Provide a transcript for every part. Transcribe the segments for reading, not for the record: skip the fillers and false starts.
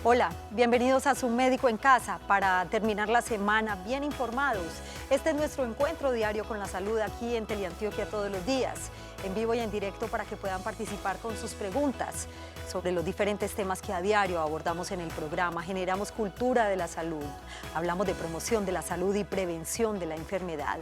Hola, bienvenidos a Su Médico en Casa para terminar la semana bien informados. Este es nuestro encuentro diario con la salud aquí en Teleantioquia todos los días, en vivo y en directo para que puedan participar con sus preguntas sobre los diferentes temas que a diario abordamos en el programa. Generamos cultura de la salud, hablamos de promoción de la salud y prevención de la enfermedad.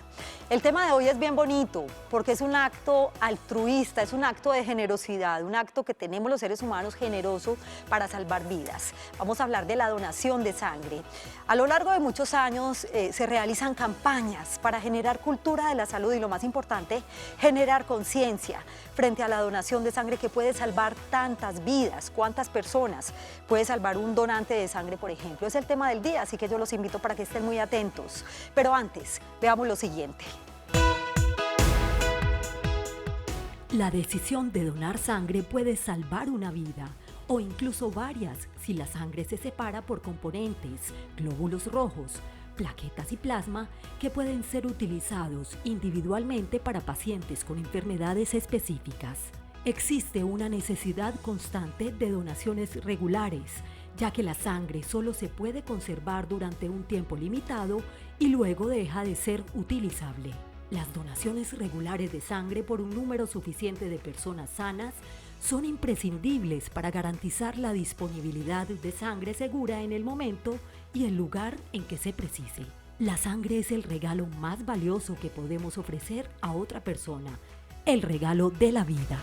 El tema de hoy es bien bonito porque es un acto altruista, es un acto de generosidad, un acto que tenemos los seres humanos generoso para salvar vidas. Vamos a hablar de la donación de sangre. A lo largo de muchos años se realizan campañas para generar cultura de la salud y, lo más importante, generar conciencia frente a la donación de sangre que puede salvar tantas vidas. ¿Cuántas personas puede salvar un donante de sangre, por ejemplo? Es el tema del día, así que yo los invito para que estén muy atentos. Pero antes, veamos lo siguiente. La decisión de donar sangre puede salvar una vida, o incluso varias, si la sangre se separa por componentes, glóbulos rojos, plaquetas y plasma, que pueden ser utilizados individualmente para pacientes con enfermedades específicas. Existe una necesidad constante de donaciones regulares, ya que la sangre solo se puede conservar durante un tiempo limitado y luego deja de ser utilizable. Las donaciones regulares de sangre por un número suficiente de personas sanas son imprescindibles para garantizar la disponibilidad de sangre segura en el momento y el lugar en que se precise. La sangre es el regalo más valioso que podemos ofrecer a otra persona, el regalo de la vida.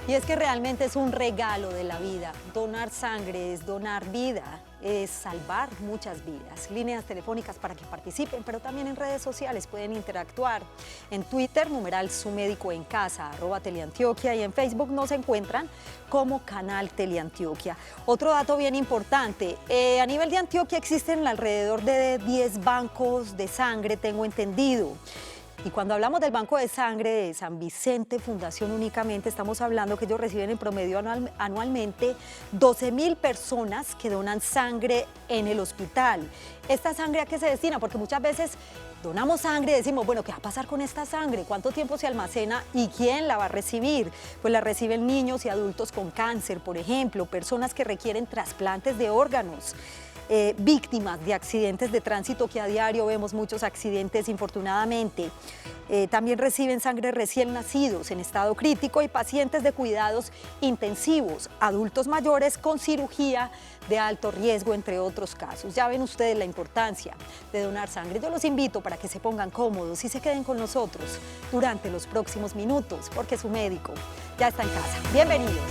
Y es que realmente es un regalo de la vida. Donar sangre es donar vida, es salvar muchas vidas. Líneas telefónicas para que participen, pero también en redes sociales pueden interactuar. En Twitter, numeral Su Médico en Casa, @Teleantioquia, y en Facebook nos encuentran como Canal Teleantioquia. Otro dato bien importante, a nivel de Antioquia existen alrededor de 10 bancos de sangre, tengo entendido. Y cuando hablamos del Banco de Sangre de San Vicente Fundación únicamente, estamos hablando que ellos reciben en promedio anualmente 12.000 personas que donan sangre en el hospital. ¿Esta sangre a qué se destina? Porque muchas veces donamos sangre y decimos, bueno, ¿qué va a pasar con esta sangre? ¿Cuánto tiempo se almacena y quién la va a recibir? Pues la reciben niños y adultos con cáncer, por ejemplo, personas que requieren trasplantes de órganos. Víctimas de accidentes de tránsito, que a diario vemos muchos accidentes, infortunadamente. También reciben sangre recién nacidos en estado crítico y pacientes de cuidados intensivos, adultos mayores con cirugía de alto riesgo, entre otros casos. Ya ven ustedes la importancia de donar sangre. Yo los invito para que se pongan cómodos y se queden con nosotros durante los próximos minutos, porque Su Médico ya está en casa. Bienvenidos.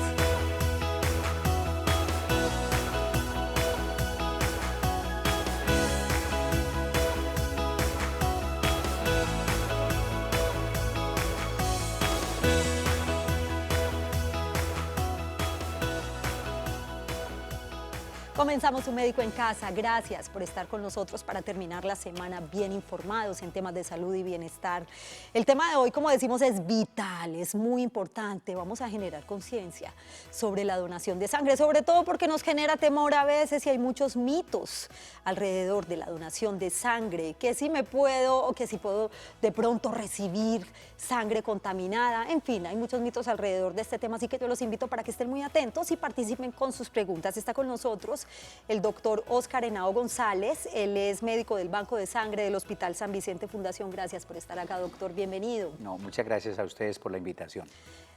Comenzamos Su Médico en Casa. Gracias por estar con nosotros para terminar la semana bien informados en temas de salud y bienestar. El tema de hoy, como decimos, es vital, es muy importante. Vamos a generar conciencia sobre la donación de sangre, sobre todo porque nos genera temor a veces y hay muchos mitos alrededor de la donación de sangre, que si me puedo o que si puedo de pronto recibir sangre contaminada. En fin, hay muchos mitos alrededor de este tema, así que yo los invito para que estén muy atentos y participen con sus preguntas. Está con nosotros el doctor Óscar Henao González. Él es médico del Banco de Sangre del Hospital San Vicente Fundación. Gracias por estar acá, doctor. Bienvenido. No, muchas gracias a ustedes por la invitación.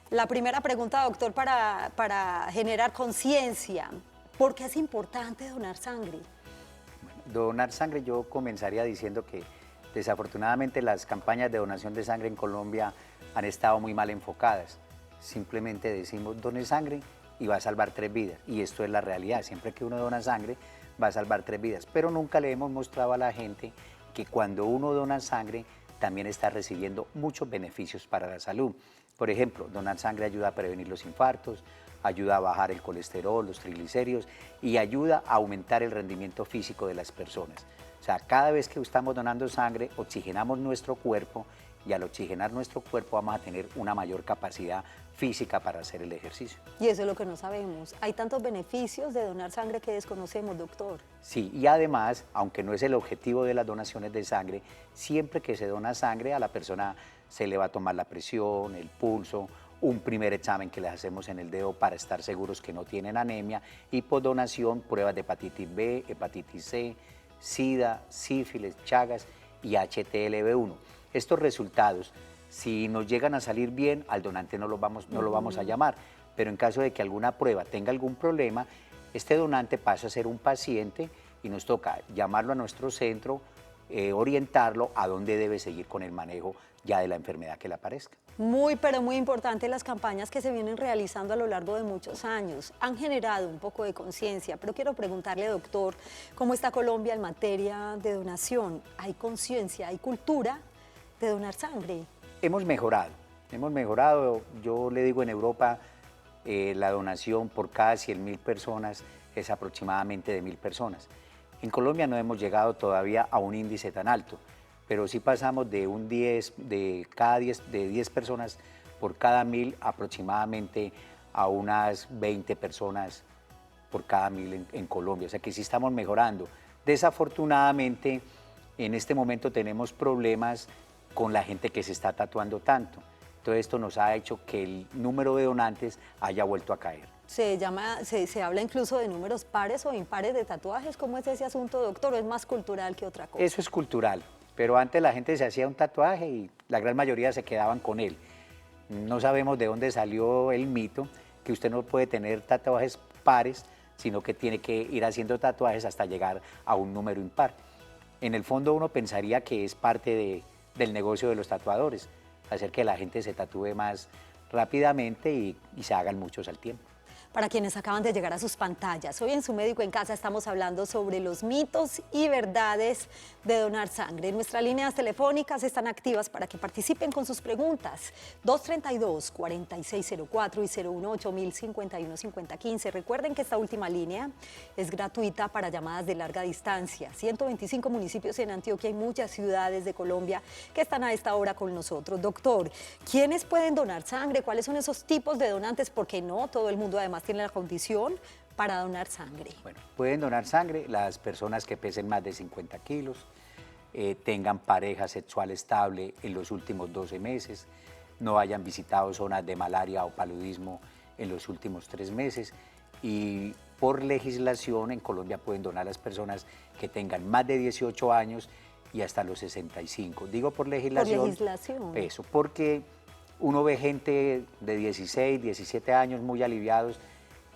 La primera pregunta, doctor, para generar conciencia. ¿Por qué es importante donar sangre? Bueno, donar sangre, yo comenzaría diciendo que desafortunadamente las campañas de donación de sangre en Colombia han estado muy mal enfocadas. Simplemente decimos, done sangre y va a salvar 3 vidas. Y esto es la realidad. Siempre que uno dona sangre, va a salvar 3 vidas. Pero nunca le hemos mostrado a la gente que cuando uno dona sangre, también está recibiendo muchos beneficios para la salud. Por ejemplo, donar sangre ayuda a prevenir los infartos, ayuda a bajar el colesterol, los triglicéridos y ayuda a aumentar el rendimiento físico de las personas. O sea, cada vez que estamos donando sangre, oxigenamos nuestro cuerpo y al oxigenar nuestro cuerpo vamos a tener una mayor capacidad física para hacer el ejercicio. Y eso es lo que no sabemos. Hay tantos beneficios de donar sangre que desconocemos, doctor. Sí, y además, aunque no es el objetivo de las donaciones de sangre, siempre que se dona sangre a la persona se le va a tomar la presión, el pulso, un primer examen que les hacemos en el dedo para estar seguros que no tienen anemia, y posdonación, pruebas de hepatitis B, hepatitis C, SIDA, sífilis, Chagas y HTLV1. Estos resultados, si nos llegan a salir bien, al donante no lo vamos a llamar, pero en caso de que alguna prueba tenga algún problema, este donante pasa a ser un paciente y nos toca llamarlo a nuestro centro, orientarlo a dónde debe seguir con el manejo ya de la enfermedad que le aparezca. Muy, pero muy importante las campañas que se vienen realizando a lo largo de muchos años. Han generado un poco de conciencia, pero quiero preguntarle, doctor, ¿cómo está Colombia en materia de donación? ¿Hay conciencia, hay cultura de donar sangre? Hemos mejorado. Yo le digo, en Europa la donación por cada 100.000 personas es aproximadamente de 1.000 personas. En Colombia no hemos llegado todavía a un índice tan alto, pero sí pasamos de 10 personas por cada 1.000 aproximadamente a unas 20 personas por cada 1.000 en Colombia, o sea que sí estamos mejorando. Desafortunadamente, en este momento tenemos problemas con la gente que se está tatuando tanto. Todo esto nos ha hecho que el número de donantes haya vuelto a caer. Se habla incluso de números pares o impares de tatuajes. ¿Cómo es ese asunto, doctor? ¿O es más cultural que otra cosa? Eso es cultural, pero antes la gente se hacía un tatuaje y la gran mayoría se quedaban con él. No sabemos de dónde salió el mito que usted no puede tener tatuajes pares, sino que tiene que ir haciendo tatuajes hasta llegar a un número impar. En el fondo uno pensaría que es parte del negocio de los tatuadores, hacer que la gente se tatúe más rápidamente y se hagan muchos al tiempo. Para quienes acaban de llegar a sus pantallas, hoy en Su Médico en Casa estamos hablando sobre los mitos y verdades de donar sangre. Nuestras líneas telefónicas están activas para que participen con sus preguntas. 232-4604 y 018-1051-5015. Recuerden que esta última línea es gratuita para llamadas de larga distancia. 125 municipios en Antioquia y muchas ciudades de Colombia que están a esta hora con nosotros. Doctor, ¿quiénes pueden donar sangre? ¿Cuáles son esos tipos de donantes? Porque no todo el mundo además tiene la condición para donar sangre. Bueno, pueden donar sangre las personas que pesen más de 50 kilos, tengan pareja sexual estable en los últimos 12 meses, no hayan visitado zonas de malaria o paludismo en los últimos 3 meses, y por legislación en Colombia pueden donar las personas que tengan más de 18 años y hasta los 65. Digo por legislación. Por legislación. Eso, porque uno ve gente de 16, 17 años muy aliviados,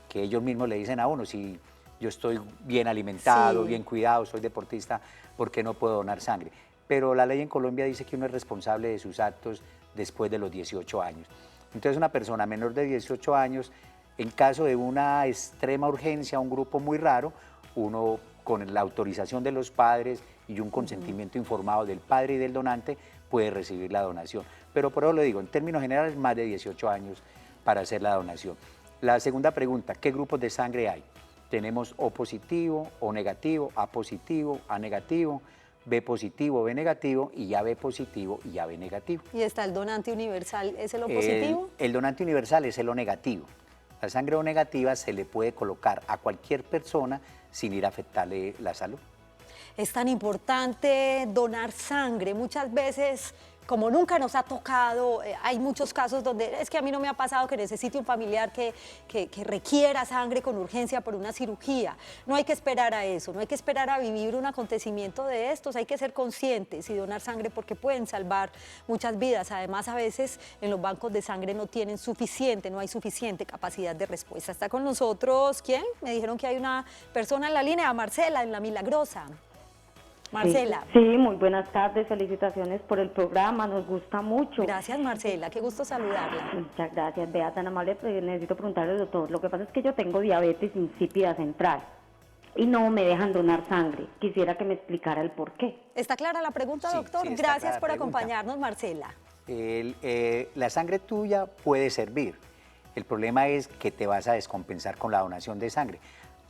que ellos mismos le dicen a uno: si yo estoy bien alimentado, bien cuidado, soy deportista, ¿por qué no puedo donar sangre? Pero la ley en Colombia dice que uno es responsable de sus actos después de los 18 años. Entonces una persona menor de 18 años, en caso de una extrema urgencia, un grupo muy raro, uno con la autorización de los padres y un consentimiento informado del padre y del donante puede recibir la donación. Pero por eso lo digo, en términos generales, más de 18 años para hacer la donación. La segunda pregunta: ¿qué grupos de sangre hay? Tenemos O positivo, O negativo, A positivo, A negativo, B positivo, B negativo, y AB positivo y AB negativo. ¿Y está el donante universal, es el O positivo? El donante universal es el O negativo. La sangre O negativa se le puede colocar a cualquier persona sin ir a afectarle la salud. Es tan importante donar sangre. Muchas veces, como nunca nos ha tocado, hay muchos casos donde es que a mí no me ha pasado que necesite un familiar que requiera sangre con urgencia por una cirugía. No hay que esperar a eso, no hay que esperar a vivir un acontecimiento de estos, hay que ser conscientes y donar sangre porque pueden salvar muchas vidas. Además, a veces en los bancos de sangre no hay suficiente capacidad de respuesta. Está con nosotros, ¿quién? Me dijeron que hay una persona en la línea, Marcela, en La Milagrosa. Marcela. Sí, muy buenas tardes, felicitaciones por el programa, nos gusta mucho. Gracias, Marcela, qué gusto saludarla. Muchas gracias, Bea, tan amable, necesito preguntarle, doctor, lo que pasa es que yo tengo diabetes insípida central y no me dejan donar sangre, quisiera que me explicara el por qué. ¿Está clara la pregunta, doctor? Sí, gracias por acompañarnos, Marcela. La sangre tuya puede servir, el problema es que te vas a descompensar con la donación de sangre.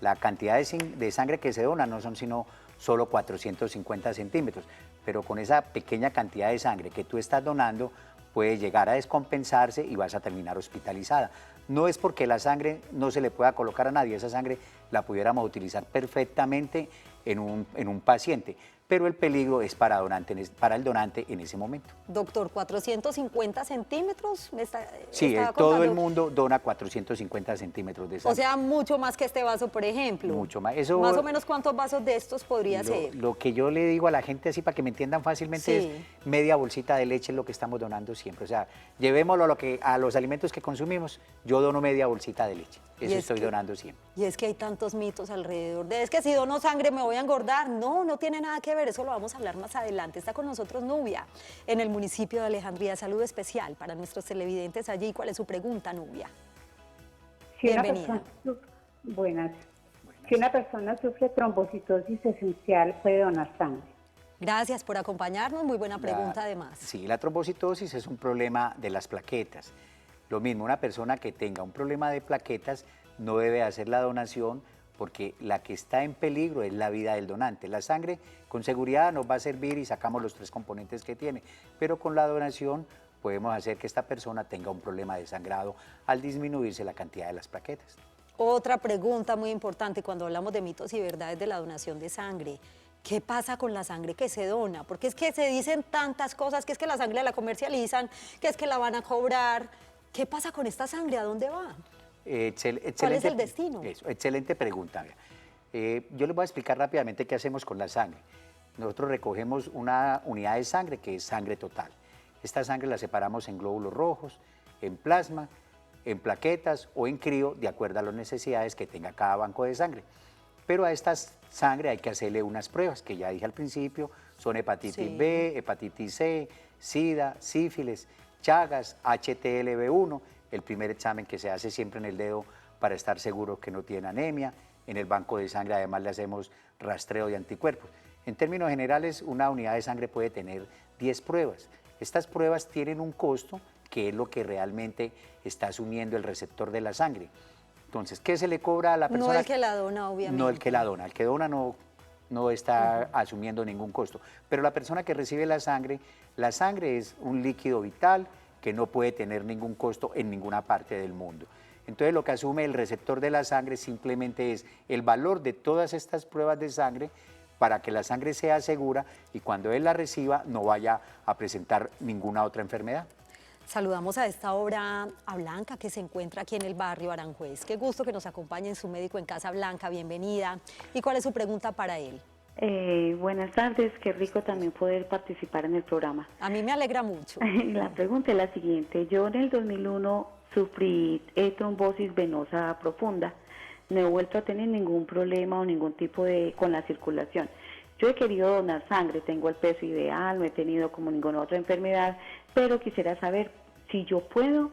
La cantidad de sangre que se dona no son sino solo 450 centímetros, pero con esa pequeña cantidad de sangre que tú estás donando puede llegar a descompensarse y vas a terminar hospitalizada. No es porque la sangre no se le pueda colocar a nadie, esa sangre la pudiéramos utilizar perfectamente en un paciente, pero el peligro es para el donante en ese momento. Doctor, 450 centímetros, Sí, todo el mundo dona 450 centímetros de sangre. O sea, mucho más que este vaso, por ejemplo. Mucho más. Eso, más o menos, ¿cuántos vasos de estos podría ser? Lo que yo le digo a la gente, así para que me entiendan fácilmente, es media bolsita de leche es lo que estamos donando siempre. O sea, llevémoslo a los alimentos que consumimos, yo dono media bolsita de leche. Eso estoy donando siempre. Y es que hay tantos mitos alrededor de, es que si dono sangre me voy a engordar. No, no tiene nada que ver, eso lo vamos a hablar más adelante. Está con nosotros Nubia, en el municipio de Alejandría. Saludo especial para nuestros televidentes allí. ¿Cuál es su pregunta, Nubia? Bienvenida. Buenas. Si una persona sufre trombocitosis esencial, ¿puede donar sangre? Gracias por acompañarnos, muy buena pregunta además. Sí, la trombocitosis es un problema de las plaquetas. Lo mismo, una persona que tenga un problema de plaquetas no debe hacer la donación porque la que está en peligro es la vida del donante. La sangre con seguridad nos va a servir y sacamos los 3 componentes que tiene, pero con la donación podemos hacer que esta persona tenga un problema de sangrado al disminuirse la cantidad de las plaquetas. Otra pregunta muy importante cuando hablamos de mitos y verdades de la donación de sangre. ¿Qué pasa con la sangre que se dona? Porque es que se dicen tantas cosas, que es que la sangre la comercializan, que es que la van a cobrar. ¿Qué pasa con esta sangre? ¿A dónde va? ¿Cuál es el destino? Eso, excelente pregunta. Yo les voy a explicar rápidamente qué hacemos con la sangre. Nosotros recogemos una unidad de sangre que es sangre total. Esta sangre la separamos en glóbulos rojos, en plasma, en plaquetas o en crío, de acuerdo a las necesidades que tenga cada banco de sangre. Pero a esta sangre hay que hacerle unas pruebas, que ya dije al principio, son hepatitis B, hepatitis C, SIDA, sífilis, Chagas, HTLV1, el primer examen que se hace siempre en el dedo para estar seguro que no tiene anemia. En el banco de sangre además le hacemos rastreo de anticuerpos. En términos generales, una unidad de sangre puede tener 10 pruebas. Estas pruebas tienen un costo, que es lo que realmente está asumiendo el receptor de la sangre. Entonces, ¿qué se le cobra a la persona? No el que la dona, obviamente. No el que la dona. El que dona no está asumiendo ningún costo. Pero la persona que recibe la sangre es un líquido vital que no puede tener ningún costo en ninguna parte del mundo. Entonces, lo que asume el receptor de la sangre simplemente es el valor de todas estas pruebas de sangre para que la sangre sea segura y cuando él la reciba no vaya a presentar ninguna otra enfermedad. Saludamos a esta hora a Blanca, que se encuentra aquí en el barrio Aranjuez. Qué gusto que nos acompañe en su médico en casa. Blanca, bienvenida. ¿Y cuál es su pregunta para él? Buenas tardes, qué rico también poder participar en el programa. A mí me alegra mucho. La pregunta es la siguiente. Yo en el 2001 sufrí trombosis venosa profunda. No he vuelto a tener ningún problema o ningún tipo con la circulación. Yo he querido donar sangre, tengo el peso ideal, no he tenido como ninguna otra enfermedad, pero quisiera saber si yo puedo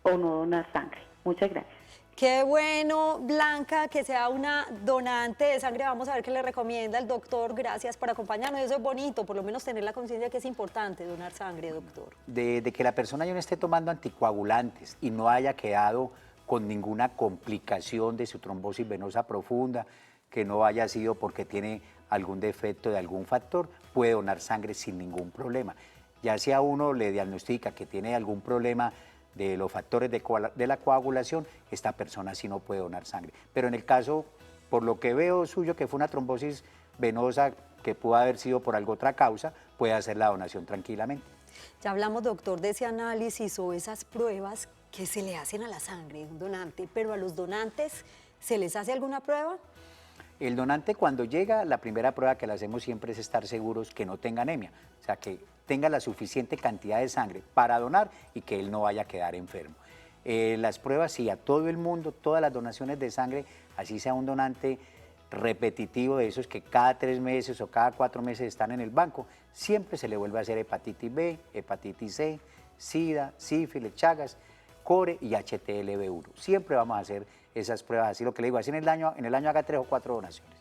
o no donar sangre. Muchas gracias. Qué bueno, Blanca, que sea una donante de sangre. Vamos a ver qué le recomienda el doctor. Gracias por acompañarnos. Eso es bonito, por lo menos tener la conciencia que es importante donar sangre, doctor. De que la persona ya no esté tomando anticoagulantes y no haya quedado con ninguna complicación de su trombosis venosa profunda, que no haya sido porque tiene algún defecto de algún factor, puede donar sangre sin ningún problema. Ya si a uno le diagnostica que tiene algún problema de los factores de la coagulación, esta persona sí no puede donar sangre. Pero en el caso, por lo que veo suyo, que fue una trombosis venosa que pudo haber sido por alguna otra causa, puede hacer la donación tranquilamente. Ya hablamos, doctor, de ese análisis o esas pruebas que se le hacen a la sangre de un donante, pero a los donantes, ¿se les hace alguna prueba? El donante cuando llega, la primera prueba que le hacemos siempre es estar seguros que no tenga anemia, o sea, que tenga la suficiente cantidad de sangre para donar y que él no vaya a quedar enfermo. Las pruebas, sí, a todo el mundo, todas las donaciones de sangre, así sea un donante repetitivo de esos que cada 3 meses o cada 4 meses están en el banco, siempre se le vuelve a hacer hepatitis B, hepatitis C, SIDA, sífilis, Chagas, core y HTLV1. Siempre vamos a hacer esas pruebas, así lo que le digo, así en el año haga 3 o 4 donaciones.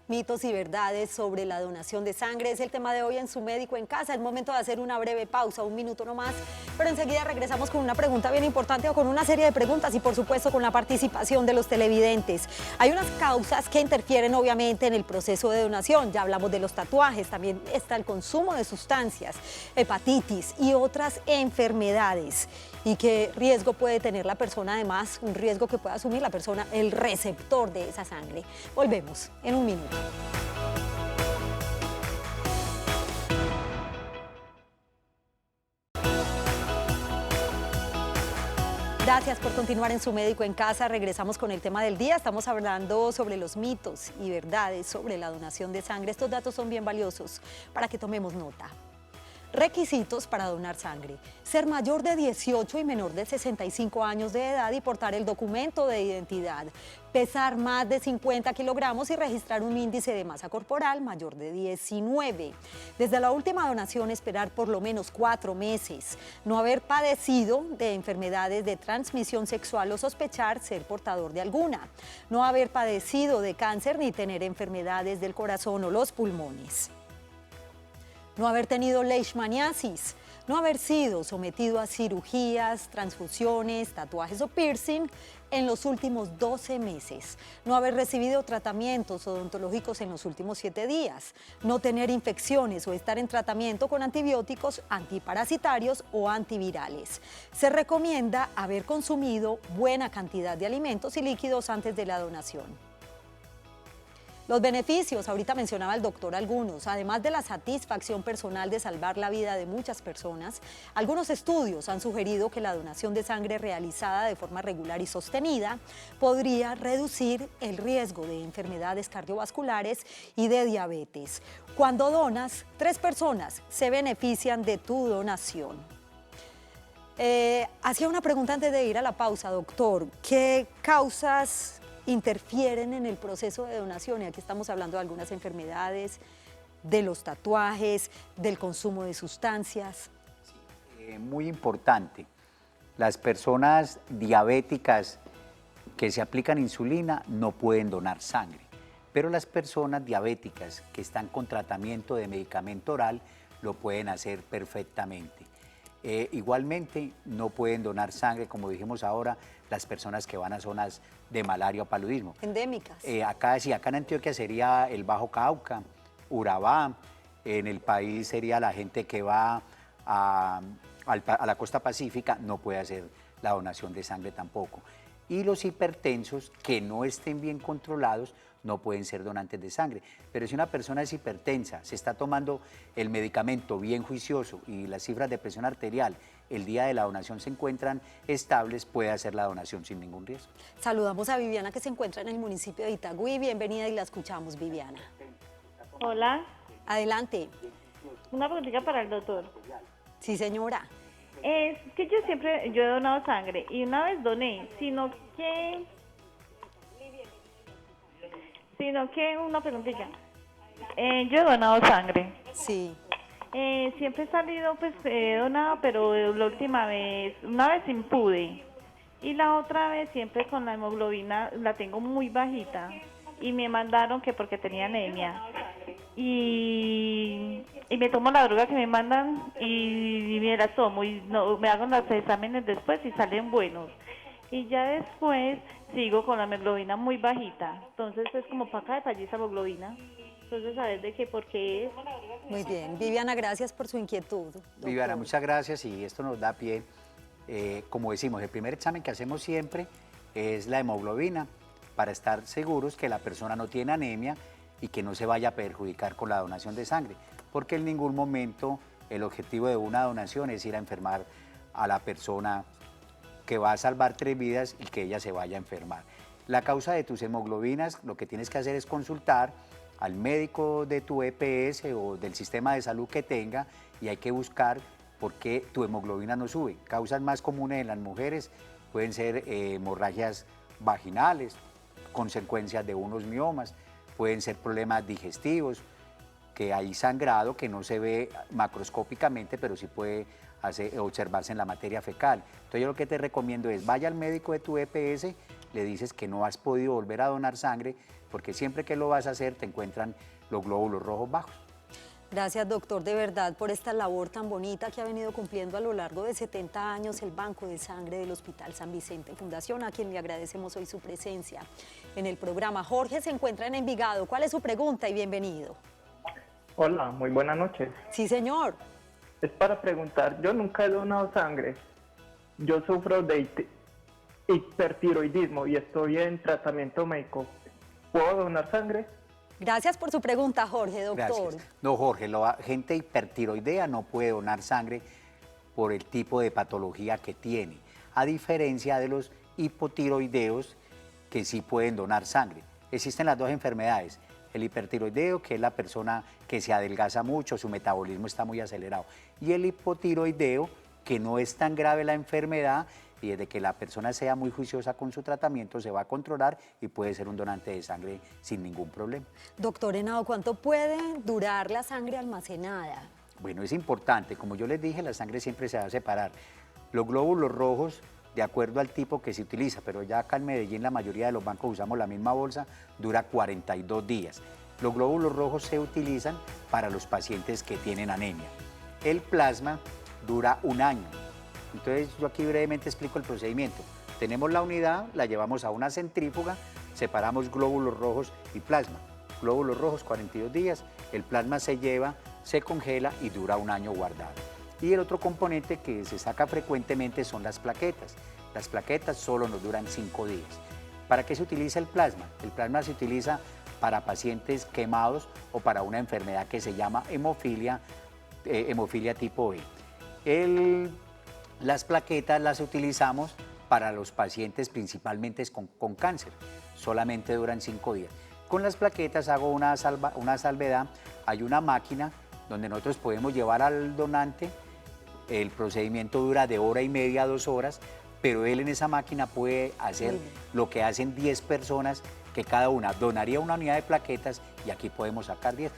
Mitos y verdades sobre la donación de sangre es el tema de hoy en Su Médico en Casa. Es momento de hacer una breve pausa, 1 minuto nomás, pero enseguida regresamos con una pregunta bien importante o con una serie de preguntas y por supuesto con la participación de los televidentes. Hay unas causas que interfieren obviamente en el proceso de donación. Ya hablamos de los tatuajes, también está el consumo de sustancias, hepatitis y otras enfermedades. ¿Y qué riesgo puede tener la persona? Además, un riesgo que puede asumir la persona, el receptor de esa sangre. Volvemos en 1 minuto. Gracias por continuar en Su Médico en Casa. Regresamos con el tema del día. Estamos hablando sobre los mitos y verdades sobre la donación de sangre. Estos datos son bien valiosos para que tomemos nota. Requisitos para donar sangre: ser mayor de 18 y menor de 65 años de edad y portar el documento de identidad, pesar más de 50 kilogramos y registrar un índice de masa corporal mayor de 19. Desde la última donación, esperar por lo menos 4 meses, no haber padecido de enfermedades de transmisión sexual o sospechar ser portador de alguna, no haber padecido de cáncer ni tener enfermedades del corazón o los pulmones, no haber tenido leishmaniasis, no haber sido sometido a cirugías, transfusiones, tatuajes o piercing en los últimos 12 meses, no haber recibido tratamientos odontológicos en los últimos 7 días, no tener infecciones o estar en tratamiento con antibióticos, antiparasitarios o antivirales. Se recomienda haber consumido buena cantidad de alimentos y líquidos antes de la donación. Los beneficios, ahorita mencionaba el doctor algunos, además de la satisfacción personal de salvar la vida de muchas personas, algunos estudios han sugerido que la donación de sangre realizada de forma regular y sostenida podría reducir el riesgo de enfermedades cardiovasculares y de diabetes. Cuando donas, 3 personas se benefician de tu donación. Hacía una pregunta antes de ir a la pausa, doctor. ¿Qué causas interfieren en el proceso de donación? Y aquí estamos hablando de algunas enfermedades, de los tatuajes, del consumo de sustancias. Sí, muy importante. Las personas diabéticas que se aplican insulina no pueden donar sangre, pero las personas diabéticas que están con tratamiento de medicamento oral lo pueden hacer perfectamente. Igualmente no pueden donar sangre, como dijimos ahora, las personas que van a zonas de malaria o paludismo. Endémicas. Acá en Antioquia sería el Bajo Cauca, Urabá. En el país sería la gente que va a la costa pacífica, no puede hacer la donación de sangre tampoco. Y los hipertensos que no estén bien controlados no pueden ser donantes de sangre. Pero si una persona es hipertensa, se está tomando el medicamento bien juicioso y las cifras de presión arterial el día de la donación se encuentran estables, puede hacer la donación sin ningún riesgo. Saludamos a Viviana, que se encuentra en el municipio de Itagüí. Bienvenida y la escuchamos, Viviana. Hola. Adelante. Una preguntita para el doctor. Sí, señora. Es que yo he donado sangre y una vez doné, sino que una preguntita. Yo he donado sangre. Sí. Siempre he salido, pues he donado, pero la última vez, una vez sin pude. Y la otra vez siempre con la hemoglobina la tengo muy bajita. Y me mandaron que porque tenía anemia. Y me tomo la droga que me mandan y me la tomo y no, me hago los exámenes después y salen buenos. Y ya después sigo con la hemoglobina muy bajita. Entonces es como para acá de para allí esa hemoglobina. Entonces, ¿sabes de qué? ¿Por qué es? Muy bien. Viviana, gracias por su inquietud, doctor. Viviana, muchas gracias y esto nos da pie. Como decimos, el primer examen que hacemos siempre es la hemoglobina para estar seguros que la persona no tiene anemia y que no se vaya a perjudicar con la donación de sangre, porque en ningún momento el objetivo de una donación es ir a enfermar a la persona que va a salvar 3 vidas y que ella se vaya a enfermar. La causa de tus hemoglobinas, lo que tienes que hacer es consultar al médico de tu EPS o del sistema de salud que tenga y hay que buscar por qué tu hemoglobina no sube. Causas más comunes en las mujeres pueden ser hemorragias vaginales, consecuencias de unos miomas, pueden ser problemas digestivos, que hay sangrado que no se ve macroscópicamente, pero sí puede observarse en la materia fecal. Entonces yo lo que te recomiendo es vaya al médico de tu EPS, le dices que no has podido volver a donar sangre, porque siempre que lo vas a hacer te encuentran los glóbulos rojos bajos. Gracias, doctor, de verdad, por esta labor tan bonita que ha venido cumpliendo a lo largo de 70 años el Banco de Sangre del Hospital San Vicente Fundación, a quien le agradecemos hoy su presencia en el programa. Jorge se encuentra en Envigado. ¿Cuál es su pregunta? Y bienvenido. Hola, muy buenas noches. Sí, señor. Es para preguntar, yo nunca he donado sangre. Yo sufro de hipertiroidismo y estoy en tratamiento médico. ¿Puedo donar sangre? Gracias por su pregunta, Jorge, doctor. Gracias. No, Jorge, la gente hipertiroidea no puede donar sangre por el tipo de patología que tiene. a diferencia de los hipotiroideos que sí pueden donar sangre. Existen las dos enfermedades, el hipertiroideo, que es la persona que se adelgaza mucho, su metabolismo está muy acelerado, y el hipotiroideo, que no es tan grave la enfermedad, y desde que la persona sea muy juiciosa con su tratamiento se va a controlar y puede ser un donante de sangre sin ningún problema. Doctor Henao, ¿cuánto puede durar la sangre almacenada? Bueno, es importante, como yo les dije, la sangre siempre se va a separar. Los glóbulos rojos, de acuerdo al tipo que se utiliza, pero ya acá en Medellín la mayoría de los bancos usamos la misma bolsa, dura 42 días. Los glóbulos rojos se utilizan para los pacientes que tienen anemia. El plasma dura 1 año. Entonces yo aquí brevemente explico el procedimiento. Tenemos la unidad, la llevamos a una centrífuga, separamos glóbulos rojos y plasma. Glóbulos rojos 42 días, el plasma se lleva, se congela y dura 1 año guardado. Y el otro componente que se saca frecuentemente son las plaquetas. Las plaquetas solo nos duran 5 días. ¿Para qué se utiliza el plasma? El plasma se utiliza para pacientes quemados o para una enfermedad que se llama hemofilia tipo B. Las plaquetas las utilizamos para los pacientes principalmente con cáncer, solamente duran 5 días. Con las plaquetas hago una salvedad, hay una máquina donde nosotros podemos llevar al donante, el procedimiento dura de 1h30 a 2 horas, pero él en esa máquina puede hacer lo que hacen 10 personas, que cada una donaría una unidad de plaquetas y aquí podemos sacar 10.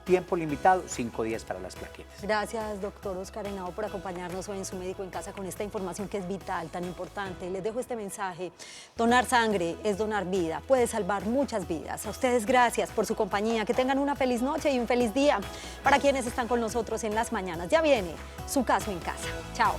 Tiempo limitado, 5 días para las plaquetas. Gracias, doctor Oscar Henao, por acompañarnos hoy en su Médico en Casa con esta información que es vital, tan importante. Les dejo este mensaje: donar sangre es donar vida, puede salvar muchas vidas. A ustedes gracias por su compañía, que tengan una feliz noche y un feliz día. Para quienes están con nosotros en las mañanas, ya viene Su Caso en Casa. Chao.